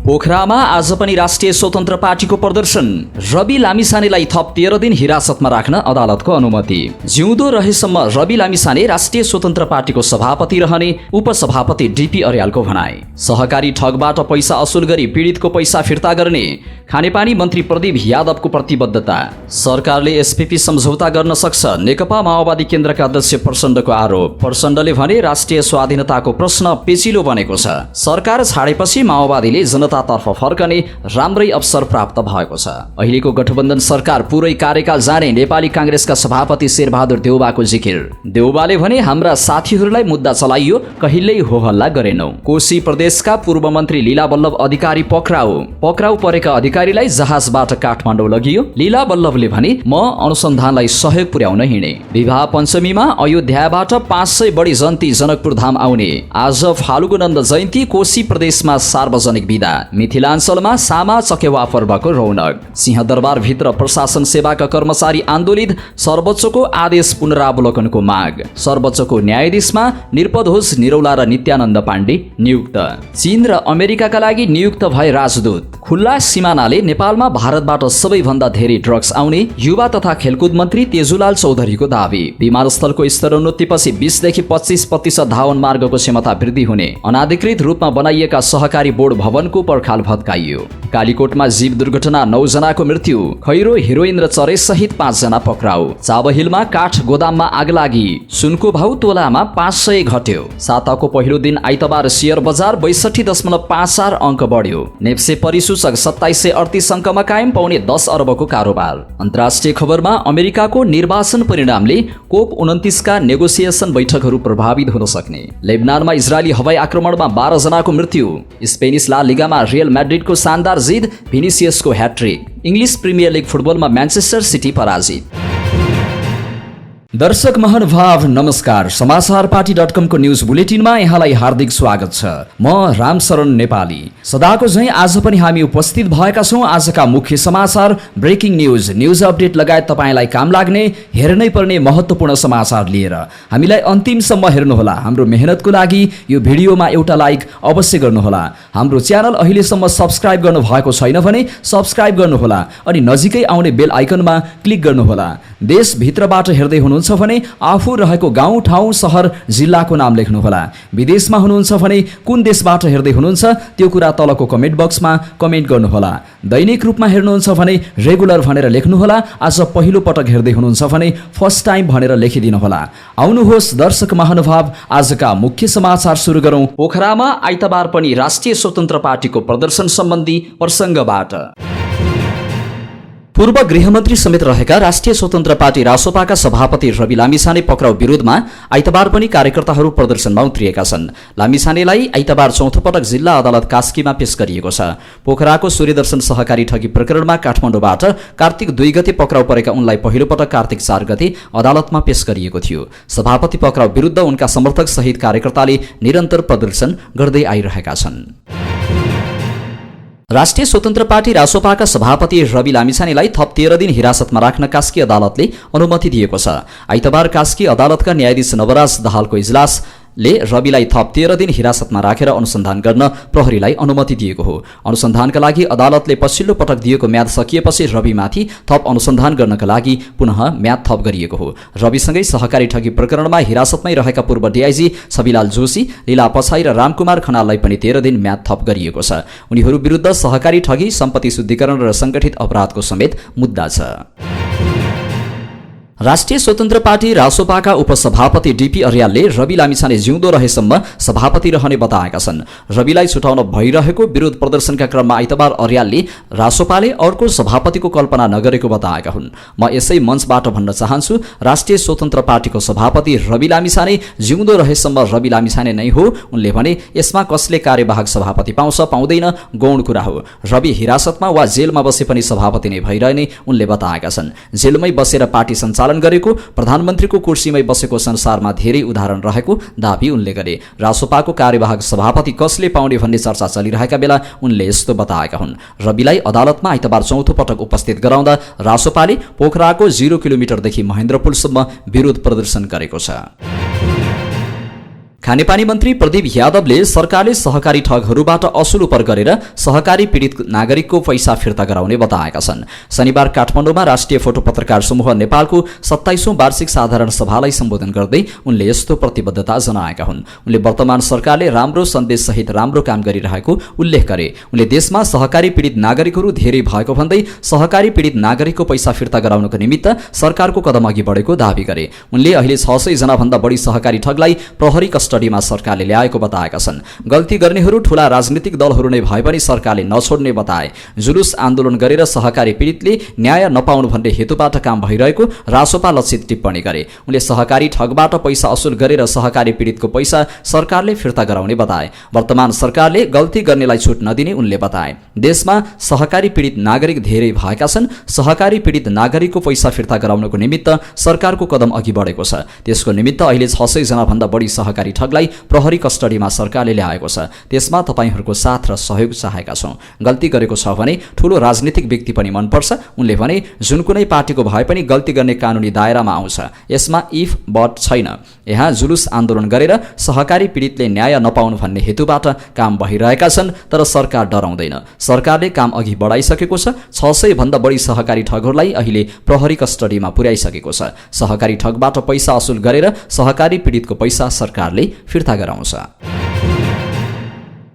पोखरामा आज पनि राष्ट्रिय स्वतन्त्र पार्टीको प्रदर्शन। रवि लामिछानेलाई थप 13 दिन हिरासतमा राख्न अदालतको अनुमति। जिउँदो रहेसम्म रवि लामिछाने राष्ट्रिय स्वतन्त्र पार्टीको सभापति रहने उपसभापति डीपी अर्यालको भनाई। सहकारी ठगबाट पैसा असुल गरी पीडितको पैसा फिर्ता गर्ने खानेपानी मन्त्री प्रदीप यादवको प्रतिबद्धता। सरकारले एसपीपी सम्झौता गर्न सक्छ, नेकपा माओवादी केन्द्रका अध्यक्ष प्रचण्डको आरोप। प्रचण्डले भने राष्ट्रिय स्वाधीनताको प्रश्न पेचिलो बनेको छ, सरकार छाडेपछि माओवादीले जनतातर्फ फर्कने राम्रै अवसर प्राप्त भएको छ। अहिलेको गठबन्धन सरकार पुरै कार्यकाल जाने नेपाली कांग्रेसका सभापति शेरबहादुर देउबाको जिकिर। देउबाले भने हाम्रा साथीहरूलाई मुद्दा चलाइयो, कहिल्यै होहल्ला गरेनौ। कोशी प्रदेशका पूर्व मन्त्री लीला बल्लभ अधिकारी पक्राउ परेका अधिकारीलाई जहाजबाट काठमाडौँ लगियो। लीला बल्लभले भने म अनुसन्धानलाई सहयोग पुर्याउन हिँडे। विवाह पञ्चमीमा अयोध्याबाट 500 बढी जन्ती जनकपुर धाम आउने। आज फाल्गु नन्द जयन्ती, कोशी प्रदेशमा सार्वजनिक बिदा। मिथिलाञ्चलमा सामा चकेवा पर्वको रौनक। सिंहदरबार भित्र प्रशासन सेवाका कर्मचारी आन्दोलित, सर्वोच्चको आदेश पुनरावलोकनको माग। सर्वोच्चको न्यायाधीशमा निरपदोष निरौला र नित्यानन्द पाण्डे नियुक्त। चीन र अमेरिकाका लागि नियुक्त भए राजदूत। खुल्ला सिमानाले नेपालमा भारतबाट सबैभन्दा धेरै ड्रग्स आउने युवा तथा खेलकुद मन्त्री तेजुलाल चौधरीको दावी। विमानस्थलको स्तरोन्नतिपछि 20 देखि 25% धावन मार्गको क्षमता वृद्धि हुने। अनाधिकृत रूपमा बनाइएका सहकारी बोर्ड भवनको पर्खाल भत्काइयो। कालीकोटमा जीव दुर्घटना, 9 जनाको मृत्यु। खैरो, हेरोइन र चरे सहित 5 जना पक्राउ। चाबहिलमा काठ गोदाममा आगलागी। सुनको भाउ तोलामा 500 घट्यो। साताको पहिलो दिन आइतबार शेयर बजार 62.54 अंक बढ्यो। नेप्से परिसूचक 2738 अंकमा कायम, पाउने 10 अर्बको कारोबार। अन्तर्राष्ट्रिय खबरमा अमेरिकाको निर्वाचन परिणामले कोप-29 का नेगोसिएसन बैठकहरू प्रभावित हुन सक्ने। लेबनानमा इजरायली हवाई आक्रमणमा 12 जनाको मृत्यु। स्पेनिस ला लिगामा रियल मैड्रिडको शानदार जित, भिनिसियसको ह्याट्रिक। इङ्ग्लिस प्रिमियर लिग फुटबलमा म्यान्चेस्टर सिटी पराजित। दर्शक महानुभाव नमस्कार। समाचार पार्टी.com को न्यूज बुलेटिनमा यहाँलाई हार्दिक स्वागत छ। म रामशरण नेपाली। सदाको झैं आज पनि हामी उपस्थित भएका छौं आजका मुख्य समाचार, ब्रेकिङ न्यूज अपडेट लगायत तपाईलाई काम लाग्ने, हेर्नै पर्ने महत्त्वपूर्ण समाचार लिएर। हामीलाई अन्तिमसम्म हेर्नुहोला। हाम्रो मेहनतको लागि यो भिडियोमा एउटा लाइक अवश्य गर्नुहोला। हाम्रो च्यानल अहिलेसम्म सब्स्क्राइब गर्नु भएको छैन भने सब्स्क्राइब गर्नुहोला अनि नजिकै आउने बेल आइकनमा क्लिक गर्नुहोला। देश भित्रबाट हेर्दै हुनुहुन्छ भने आफू रहेको गाउँ, ठाउँ, शहर, जिल्लाको नाम लेख्नुहोला। विदेशमा हुनुहुन्छ भने कुन देशबाट हेर्दै हुनुहुन्छ त्यो कुरा तलको कमेन्ट बक्समा कमेन्ट गर्नुहोला। दैनिक रूपमा हेर्नुहुन्छ भने रेगुलर भनेर लेख्नुहोला। आज पहिलो पटक हेर्दै हुनुहुन्छ भने फर्स्ट टाइम भनेर लेखिदिनुहोला। आउनुहोस् दर्शक महानुभाव, आजका मुख्य समाचार सुरु गरौं। पोखरामा आइतबार पनि राष्ट्रिय स्वतन्त्र पार्टीको प्रदर्शन सम्बन्धी प्रसङ्गबाट। पूर्व गृहमन्त्री समेत रहेका राष्ट्रिय स्वतन्त्र पार्टी रासोपाका सभापति रवि लामिछाने पक्राउ विरोधमा आइतबार पनि कार्यकर्ताहरू प्रदर्शनमा उत्रिएका छन्। लामिछानेलाई आइतबार चौथो पटक जिल्ला अदालत कास्कीमा पेश गरिएको छ। पोखराको सूर्यदर्शन सहकारी ठगी प्रकरणमा काठमाडौँबाट कार्तिक 2 गते पक्राउ परेका उनलाई पहिलो पटक कार्तिक 4 गते अदालतमा पेश गरिएको थियो। सभापति पक्राउ विरुद्ध उनका समर्थक सहित कार्यकर्ताले निरन्तर प्रदर्शन गर्दै आइरहेका छन्। राष्ट्रिय स्वतन्त्र पार्टी रासोपाका सभापति रवि लामिछानेलाई थप 13 दिन हिरासतमा राख्न कास्की अदालतले अनुमति दिएको छ। आइतबार कास्की अदालतका न्यायाधीश नवराज दाहालको इजलासले रविलाई थप 13 दिन हिरासतमा राखेर अनुसन्धान गर्न प्रहरीलाई अनुमति दिएको हो। अनुसन्धानका लागि अदालतले पछिल्लो पटक दिएको म्याद सकिएपछि रविमाथि थप अनुसन्धान गर्नका लागि पुनः म्याद थप गरिएको हो। रविसँगै सहकारी ठगी प्रकरणमा हिरासतमै रहेका पूर्व डीआईजी छविलाल जोशी, लीला पछाई र रामकुमार खनाललाई पनि 13 दिन म्याद थप गरिएको छ। उनीहरू विरुद्ध सहकारी ठगी, सम्पत्ति शुद्धिकरण र संगठित अपराधको समेत मुद्दा छ। राष्ट्रिय स्वतन्त्र पार्टी रासोपाका उपसभापति डीपी अर्यालले रवि लामिछाने जिउँदो रहेसम्म सभापति रहने बताएका छन्। रविलाई छुटाउन भइरहेको विरोध प्रदर्शनका क्रममा आइतबार अर्यालले रासोपाले अर्को सभापतिको कल्पना नगरेको बताएका हुन्। म यसै मञ्चबाट भन्न चाहन्छु, राष्ट्रिय स्वतन्त्र पार्टीको सभापति रवि लामिछाने जिउँदो रहेसम्म रवि लामिछाने नै हो। उनले भने यसमा कसले कार्यवाहक सभापति पाउँछ पाउँदैन गौण कुरा हो। रवि हिरासतमा वा जेलमा बसे पनि सभापति नै भइरहने उनले बताएका छन्। जेलमै बसेर पार्टी सञ्चालन गरेको, प्रधानमन्त्रीको कुर्सीमै बसेको संसारमा धेरै उदाहरण रहेको दाबी उनले गरे। रासोपाको कार्यवाहक सभापति कसले पाउने भन्ने चर्चा चलिरहेका बेला उनले यस्तो बताएका हुन्। रविलाई अदालतमा आइतबार चौथो पटक उपस्थित गराउँदा रासोपाले पोखराको 0 किलोमिटरदेखि महेन्द्रपुलसम्म विरोध प्रदर्शन गरेको छ। खानेपानी मन्त्री प्रदीप यादवले सरकारले सहकारी ठगहरूबाट असुल उपर गरेर सहकारी पीडित नागरिकको पैसा फिर्ता गराउने बताएका छन्। शनिबार काठमाडौँमा राष्ट्रिय फोटो पत्रकार समूह नेपालको 27औं वार्षिक साधारण सभालाई सम्बोधन गर्दै उनले यस्तो प्रतिबद्धता जनाएका हुन्। उनले वर्तमान सरकारले राम्रो सन्देश सहित राम्रो काम गरिरहेको उल्लेख गरे। उनले देशमा सहकारी पीडित नागरिकहरू धेरै भएको भन्दै सहकारी पीडित नागरिकको पैसा फिर्ता गराउनको निमित्त सरकारको कदम अघि बढेको दावी गरे। उनले अहिले 600 जना भन्दा बढी सहकारी ठगलाई प्रहरी कस्टडीमा सरकारले ल्याएको बताएका छन्। गल्ती गर्नेहरू ठूला राजनीतिक दलहरू नै भए पनि सरकारले नछोड्ने बताए। जुलुस आन्दोलन गरेर सहकारी पीडितले न्याय नपाउनु भन्ने हेतुबाट काम भइरहेको रासोपा लक्षित टिप्पणी गरे। उनले सहकारी ठगबाट पैसा असुल गरेर सहकारी पीडितको पैसा सरकारले फिर्ता गराउने बताए। वर्तमान सरकारले गल्ती गर्नेलाई छुट नदिने उनले बताए। देशमा सहकारी पीडित नागरिक धेरै भएका छन्। सहकारी पीडित नागरिकको पैसा फिर्ता गराउनको निमित्त सरकारको कदम अघि बढेको छ। त्यसको निमित्त अहिले 600 जना भन्दा बढी सहकारी ठगलाई प्रहरी कस्टडीमा सरकारले ल्याएको छ। त्यसमा तपाईहरूको साथ र सहयोग चाहेका छौं। गल्ती गरेको छ भने ठूलो राजनीतिक व्यक्ति पनि मनपर्छ। उनले भने जुन कुनै पार्टीको भए पनि गल्ती गर्ने कानुनी दायरामा आउँछ। यसमा इफ बट छैन। यहाँ जुलुस आन्दोलन गरेर सहकारी पीडितले न्याय नपाउनु भन्ने हेतुबाट काम भइरहेका छन्, तर सरकार डराउँदैन। सरकारले काम अघि बढाइसकेको छ। 600 भन्दा बढी सहकारी ठगहरूलाई अहिले प्रहरी कस्टडीमा पुर्याइसकेको छ। सहकारी ठगबाट पैसा असुल गरेर सहकारी पीडितको पैसा सरकारले फिर्ता गराउँछ।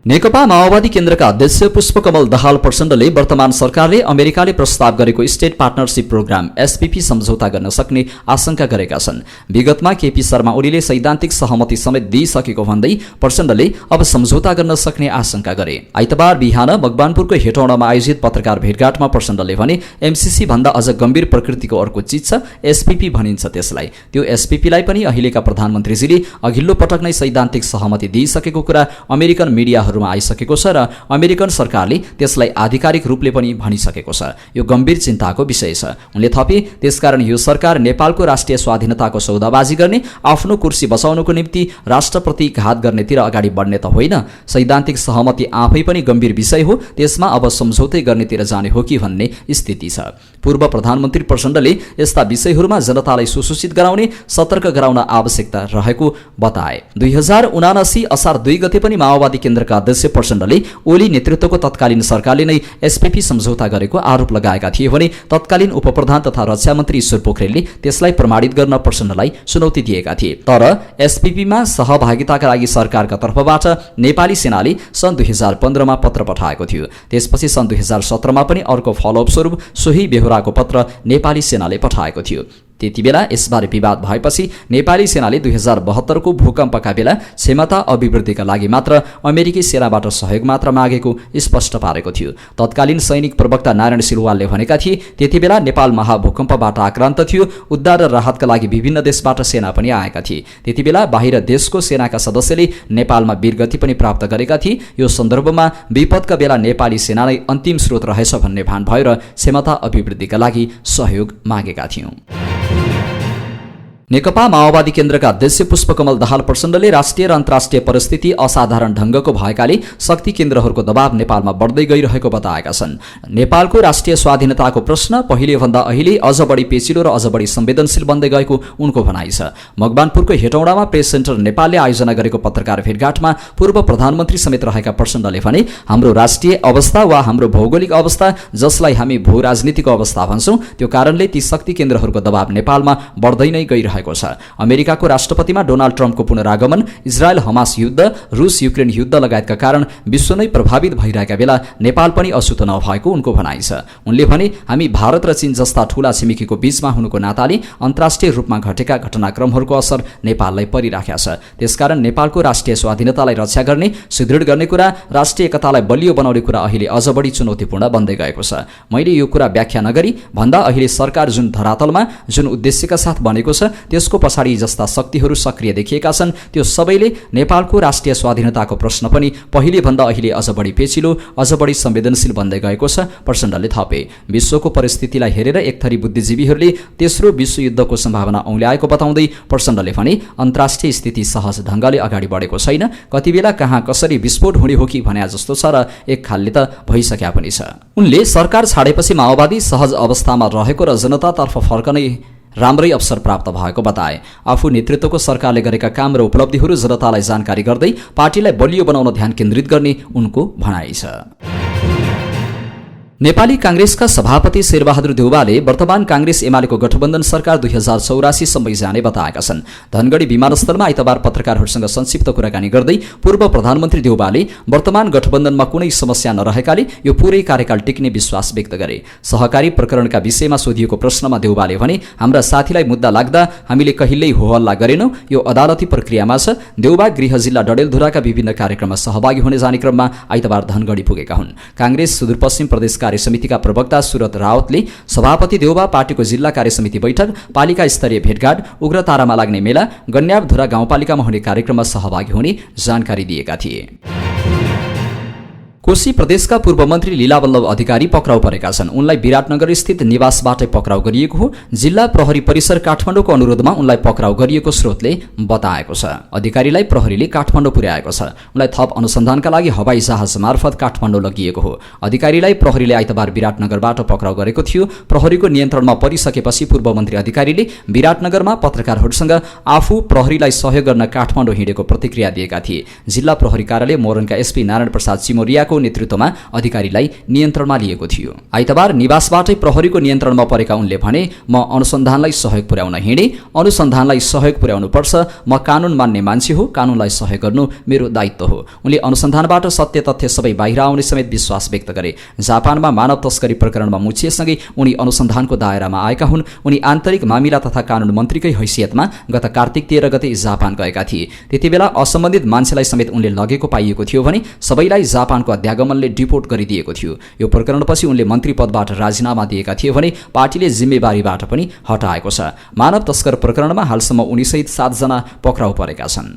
नेकपा माओवादी केन्द्रका अध्यक्ष पुष्पकमल दाहाल प्रचण्डले वर्तमान सरकारले अमेरिकाले प्रस्ताव गरेको स्टेट पार्टनरशिप प्रोग्राम एसपीपी सम्झौता गर्न सक्ने आशंका गरेका छन्। विगतमा केपी शर्मा ओलीले सैद्धान्तिक सहमति समेत दिइसकेको भन्दै प्रचण्डले अब सम्झौता गर्न सक्ने आशंका गरे। आइतबार बिहान मकवानपुरको हेटौडामा आयोजित पत्रकार भेटघाटमा प्रचण्डले भने एमसीसी भन्दा अझ गम्भीर प्रकृतिको अर्को चीज छ, एसपीपी भनिन्छ त्यसलाई। त्यो एसपीपीलाई पनि अहिलेका प्रधानमन्त्रीजीले अघिल्लो पटक नै सैद्धान्तिक सहमति दिइसकेको कुरा अमेरिकन मिडिया आइसकेको छ र अमेरिकन सरकारले त्यसलाई आधिकारिक रूपले पनि भनिसकेको छ। यो गम्भीर चिन्ताको विषय छ। उनले थपे त्यसकारण यो सरकार नेपालको राष्ट्रिय स्वाधीनताको सौदाबाजी गर्ने, आफ्नो कुर्सी बचाउनको निम्ति राष्ट्रप्रति घात गर्नेतिर अगाडि बढ्ने त होइन। सैद्धान्तिक सहमति आफै पनि गम्भीर विषय हो। त्यसमा अब सम्झौतै गर्नेतिर जाने हो कि भन्ने स्थिति छ। पूर्व प्रधानमन्त्री प्रचण्डले यस्ता विषयहरूमा जनतालाई सुसूचित गराउने, सतर्क गराउन आवश्यकता रहेको बताए। 2079 असार 2 गते पनि माओवादी केन्द्रका अध्यक्ष प्रचण्डले ओली नेतृत्वको तत्कालीन सरकारले नै एसपीपी सम्झौता गरेको आरोप लगाएका थिए भने तत्कालीन उपप्रधान तथा रक्षा मन्त्री ईश्वर पोखरेलले त्यसलाई प्रमाणित गर्न प्रचण्डलाई चुनौती दिएका थिए। तर एसपीपीमा सहभागिताका लागि सरकारका तर्फबाट नेपाली सेनाले सन् 2015 मा पत्र पठाएको थियो। त्यसपछि सन् 2017 मा पनि अर्को फलोअप स्वरूप सोही बेहोराको पत्र नेपाली सेनाले पठाएको थियो। त्यतिबेला यसबारे विवाद भएपछि नेपाली सेनाले 2072 को भूकम्पका बेला क्षमता अभिवृद्धिका लागि मात्र अमेरिकी सेनाबाट सहयोग मात्र मागेको स्पष्ट पारेको थियो। तत्कालीन सैनिक प्रवक्ता नारायण सिलवालले भनेका थिए त्यतिबेला नेपाल महाभूकम्पबाट आक्रान्त थियो। उद्धार र राहतका लागि विभिन्न देशबाट सेना पनि आएका थिए। त्यतिबेला बाहिर देशको सेनाका सदस्यले नेपालमा वीरगति पनि प्राप्त गरेका थिए। यो सन्दर्भमा विपदका बेला नेपाली सेना नै अन्तिम स्रोत रहेछ भन्ने भान भयो र क्षमता अभिवृद्धिका लागि सहयोग मागेका थियौं। नेकपा माओवादी केन्द्रका अध्यक्ष पुष्पकमल दाहाल प्रचण्डले राष्ट्रिय र अन्तर्राष्ट्रिय परिस्थिति असाधारण ढंगको भएकाले शक्ति केन्द्रहरूको दबाव नेपालमा बढ्दै गइरहेको बताएका छन्। नेपालको राष्ट्रिय स्वाधीनताको प्रश्न पहिले भन्दा अहिले अझ बढी पेचिलो र अझ बढी संवेदनशील बन्दै गएको उनको भनाइ छ। मकवानपुरको हेटौडामा प्रेस सेन्टर नेपालले आयोजना गरेको पत्रकार भेटघाटमा पूर्व प्रधानमन्त्री समेत रहेका प्रचण्डले भने हाम्रो राष्ट्रिय अवस्था वा हाम्रो भौगोलिक अवस्था, जसलाई हामी भू राजनीतिको अवस्था भन्छौं, त्यो कारणले ती शक्ति केन्द्रहरूको दबाव नेपालमा बढ्दै नै गइरहेको छ। अमेरिकाको राष्ट्रपतिमा डोनाल्ड ट्रम्पको पुनरागमन, इजरायल हमास युद्ध, रूस युक्रेन युद्ध लगायतका कारण विश्व नै प्रभावित भइरहेका बेला नेपाल पनि अछुत नभएको उनको भनाइ छ। उनले भने हामी भारत र चीन जस्ता ठूला छिमेकीको बीचमा हुनुको नाताले अन्तर्राष्ट्रिय रूपमा घटेका घटनाक्रमहरूको असर नेपाललाई परिराखेको छ। त्यसकारण नेपालको राष्ट्रिय स्वाधीनतालाई रक्षा गर्ने, सुदृढ गर्ने कुरा, राष्ट्रिय एकतालाई बलियो बनाउने कुरा अहिले अझ बढी चुनौतीपूर्ण बन्दै गएको छ। मैले यो कुरा व्याख्या नगरी भन्दा अहिले सरकार जुन धरातलमा, जुन उद्देश्यका साथ बनेको छ, त्यसको पछाडि जस्ता शक्तिहरू सक्रिय देखिएका छन्, त्यो सबैले नेपालको राष्ट्रिय स्वाधीनताको प्रश्न पनि पहिले भन्दा अहिले अझ बढी पेचिलो, अझ बढी संवेदनशील बन्दै गएको छ। प्रचण्डले थपे विश्वको परिस्थितिलाई हेरेर एकथरी बुद्धिजीवीहरूले तेस्रो विश्वयुद्धको सम्भावना औल्याएको बताउँदै प्रचण्डले भने अन्तर्राष्ट्रिय स्थिति सहज ढंगले अगाडि बढेको छैन। कतिबेला कहाँ कसरी विस्फोट हुने हो कि भन्या जस्तो छ र एक खालले त भइसक्या पनि छ। उनले सरकार छाडेपछि माओवादी सहज अवस्थामा रहेको र जनतातर्फ फर्कनै राम्रै अवसर प्राप्त भएको बताए। आफू नेतृत्वको सरकारले गरेका काम र उपलब्धिहरू जनतालाई जानकारी गर्दै पार्टीलाई बलियो बनाउन ध्यान केन्द्रित गर्ने उनको भनाइ छ। नेपाली कांग्रेसका सभापति शेरबहादुर देउवाले वर्तमान कांग्रेस एमालेको गठबन्धन सरकार 2084 सम्म जाने बताएका छन्। धनगढी विमानस्थलमा आइतबार पत्रकारहरूसँग संक्षिप्त कुराकानी गर्दै पूर्व प्रधानमन्त्री देउवाले वर्तमान गठबन्धनमा कुनै समस्या नरहेकाले यो पूरै कार्यकाल टिक्ने विश्वास व्यक्त गरे। सहकारी प्रकरणका विषयमा सोधिएको प्रश्नमा देउवाले भने, हाम्रा साथीलाई मुद्दा लाग्दा हामीले कहिल्यै होहल्ला गरेनौं, यो अदालती प्रक्रियामा छ। देउवा गृह जिल्ला डडेलधुराका विभिन्न कार्यक्रममा सहभागी हुने जाने क्रममा आइतबार धनगढी पुगेका हुन्। कांग्रेस सुदूरपश्चिम प्रदेश समितिका प्रवक्ता सुरत रावतले सभापति देउवा पार्टीको जिल्ला कार्यसमिति बैठक, पालिका स्तरीय भेटघाट, उग्रतारामा लाग्ने मेला, गन्याबधुरा गाउँपालिकामा हुने कार्यक्रममा सहभागी हुने जानकारी दिएका थिए। कोशी प्रदेशका पूर्व मन्त्री लीलावल्लभ अधिकारी पक्राउ परेका छन्। उनलाई विराटनगर स्थित निवासबाटै पक्राउ गरिएको हो। जिल्ला प्रहरी परिसर काठमाडौँको अनुरोधमा उनलाई पक्राउ गरिएको स्रोतले बताएको छ। अधिकारीलाई प्रहरीले काठमाडौँ पुर्याएको छ। उनलाई थप अनुसन्धानका लागि हवाई जहाज मार्फत काठमाडौँ लगिएको हो। अधिकारीलाई प्रहरीले आइतबार विराटनगरबाट पक्राउ गरेको थियो। प्रहरीको नियन्त्रणमा परिसकेपछि पूर्व मन्त्री अधिकारीले विराटनगरमा पत्रकारहरूसँग आफू प्रहरीलाई सहयोग गर्न काठमाडौँ हिँडेको प्रतिक्रिया दिएका थिए। जिल्ला प्रहरी कार्यालय मोरनका एसपी नारायण प्रसाद चिमोरियाको नेतृत्वमा अधिकारीलाई नियन्त्रणमा लिएको थियो। आइतबार निवासबाटै प्रहरीको नियन्त्रणमा परेका उनले भने, म अनुसन्धानलाई सहयोग पुर्याउन हिँडे, अनुसन्धानलाई सहयोग पुर्याउनु पर्छ, म कानुन मान्ने मान्छे हो, कानुनलाई सहयोग गर्नु मेरो दायित्व हो। उनले अनुसन्धानबाट सत्य तथ्य सबै बाहिर आउने समेत विश्वास व्यक्त गरे। जापानमा मानव तस्करी प्रकरणमा मुछिएसँगै उनी अनुसन्धानको दायरामा आएका हुन्। उनी आन्तरिक मामिला तथा कानुन मन्त्रीकै हैसियतमा गत कार्तिक 13 गते जापान गएका थिए। त्यतिबेला असम्बन्धित मान्छेलाई समेत उनले लगेको पाइएको थियो भने सबैलाई जापानको अध्यागमनले डिपोर्ट गरिदिएको थियो। यो प्रकरणपछि उनले मन्त्री पदबाट राजीनामा दिएका थिए भने पार्टीले जिम्मेवारीबाट पनि हटाएको छ। मानव तस्कर प्रकरणमा हालसम्म उनीसहित 7 जना पक्राउ परेका छन्।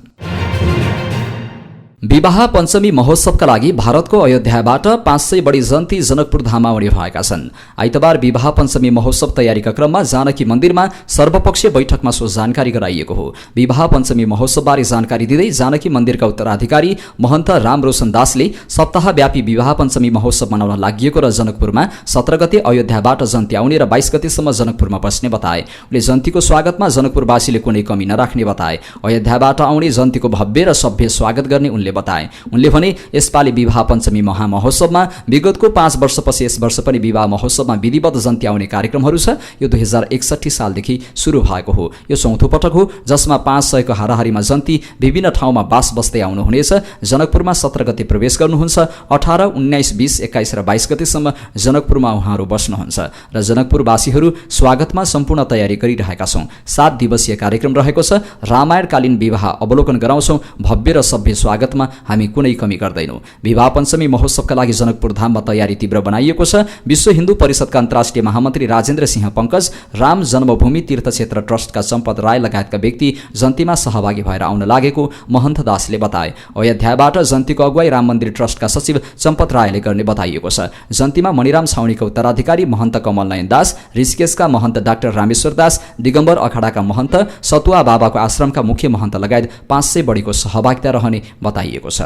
विवाह पञ्चमी महोत्सवका लागि भारतको अयोध्याबाट 500 बढी जन्ती जनकपुर धाममा आउने भएका छन्। आइतबार विवाह पञ्चमी महोत्सव तयारीका क्रममा जानकी मन्दिरमा सर्वपक्षीय बैठकमा सो जानकारी गराइएको हो। विवाह पञ्चमी महोत्सवबारे जानकारी दिँदै जानकी मन्दिरका उत्तराधिकारी महन्त रामरोशन दासले सप्ताहव्यापी विवाह पञ्चमी महोत्सव मनाउन लागिएको र जनकपुरमा 17 गते अयोध्याबाट जन्ती आउने र 22 गतेसम्म जनकपुरमा बस्ने बताए। उनले जन्तीको स्वागतमा जनकपुरवासीले कुनै कमी नराख्ने बताए। अयोध्याबाट आउने जन्तीको भव्य र सभ्य स्वागत गर्ने उनले बताए। उनले भने, यसपालि विवाह पञ्चमी महामहोत्सवमा विगतको 5 वर्षपछि यस वर्ष पनि विवाह महोत्सवमा विधिवत जन्ती आउने कार्यक्रमहरू छ। यो 2061 सालदेखि सुरु भएको हो। यो चौथो पटक हो जसमा 500 को हाराहारीमा जन्ती विभिन्न ठाउँमा बास बस्दै आउनुहुनेछ। जनकपुरमा 17 गते प्रवेश गर्नुहुन्छ। 18, 19, 20, 21 र 22 गतेसम्म जनकपुरमा उहाँहरू बस्नुहुन्छ र जनकपुरवासीहरू स्वागतमा सम्पूर्ण तयारी गरिरहेका छौं। 7 दिवसीय कार्यक्रम रहेको छ। रामायणकालीन विवाह अवलोकन गराउँछौं। भव्य र सभ्य स्वागतमा हामी कुनै कमी गर्दैनौं। विवाह पञ्चमी महोत्सवका लागि जनकपुर धाममा तयारी तीव्र बनाइएको छ। विश्व हिन्दू परिषदका अन्तर्राष्ट्रिय महामन्त्री राजेन्द्र सिंह पंकज, राम जन्मभूमि तीर्थक्षेत्र ट्रस्टका सम्पत राय लगायतका व्यक्ति जन्तीमा सहभागी भएर आउन लागेको महन्त दासले बताए। अयोध्याबाट जन्तीको अगुवाई राम मन्दिर ट्रस्टका सचिव चम्पत रायले गर्ने बताइएको छ। जन्तीमा मणिराम छाउनीका उत्तराधिकारी महन्त कमल नयन दास, ऋषिकेशका महन्त डाक्टर रामेश्वर दास, दिगम्बर अखाडाका महन्त, सतुवा बाबाको आश्रमका मुख्य महन्त लगायत 500 बढीको सहभागिता रहने बताइएको छ।